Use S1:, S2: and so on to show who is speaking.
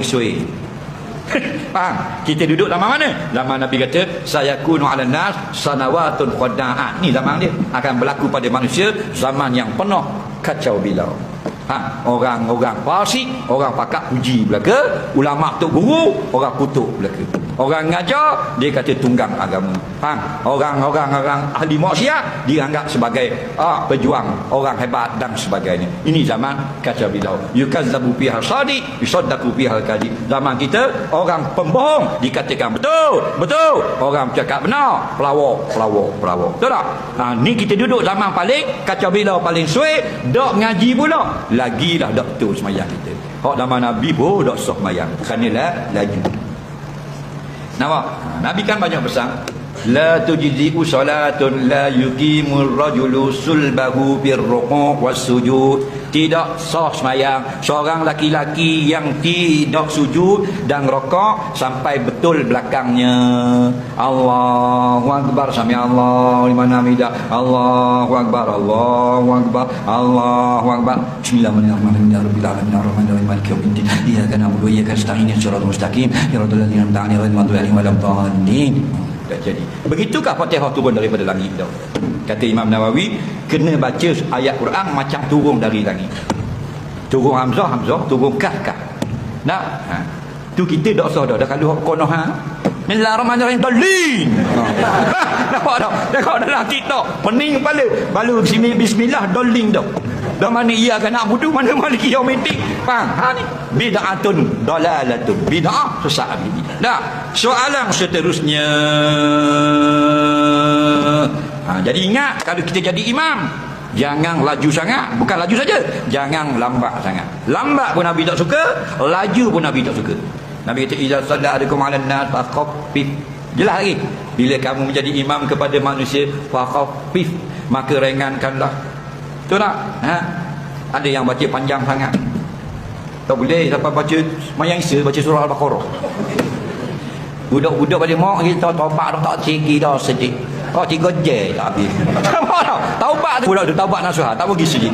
S1: sui. Faham? Kita duduk zaman mana? Zaman Nabi kata sayakunu 'alan nas sanawatun qada'at. Ni zaman dia akan berlaku pada manusia zaman yang penuh kacau bilau. Orang-orang fasik, orang pakak puji belaka, ulama tok guru, orang kutuk belaka. Orang ngajar dia kata tunggang agama. Orang ahli maksiat dianggap sebagai pejuang, orang hebat dan sebagainya. Ini zaman kacau bilau. Yukazzabu fiha sadiq, yusaddaqu fiha al-kadhib. Zaman kita orang pembohong dikatakan betul. Orang cakap benar, pelawak. Betul tak? Ni kita duduk zaman paling kacau bilau, paling suai, dok ngaji pula. Lagilah dak betul semayang kita. Hak zaman Nabi pun dak sah semayang. Keranalah laju. Nabi kan banyak pesan, la tujzi'u salatun la yuqimur rajulu sulbahu birruku' wassujud. Tidak sah semayang seorang laki-laki yang tidak sujud dan rokok sampai betul belakangnya. Allahu akbar, sami Allahu liman hamidah, Allahu akbar, Allahu akbar, Allahu akbar. Bismillahirrahmanirrahim. Rabbil alamin arrahmanirrahim maliki yaumiddin. Iyyaka na'budu wa iyyaka nasta'in ihdinas mustaqim siratal ladzina an'amta 'alaihim ghairil maghdubi 'alaihim waladdallin. Jadi begitukah Fatihah turun daripada langit tu? Kata Imam Nawawi, kena baca ayat Quran macam turun dari langit. Turun hamzah, turun kaf. Tu kita dak sah dah kalau kono Bismillahirrahmanirrahim dalin. Nampak tak? Tengok dalam TikTok, pening kepala. Balu bismillah dalin dah. Dah mana ia akan nak budu, mana maliki yaumiddin. Faham? Ni bid'atun dalalatun. Bid'ah sesat ini. Soalan seterusnya. Jadi ingat, kalau kita jadi imam, jangan laju sangat. Bukan laju saja, jangan lambat sangat. Lambat pun Nabi tak suka, laju pun Nabi tak suka. Nabi kata iza salla'adukum 'alan nas faqaffif. Jelas lagi, bila kamu menjadi imam kepada manusia, faqaffif, maka ringankanlah. Betul tak? Ada yang baca panjang sangat, tak boleh sampai baca mayang isa, baca surah Al-Baqarah. Budak-budak balik mak kita taubat dah tak tinggi dah sedih. 3 je tak habis. Taubat tu budak tu taubat nasuha, tak pergi sini.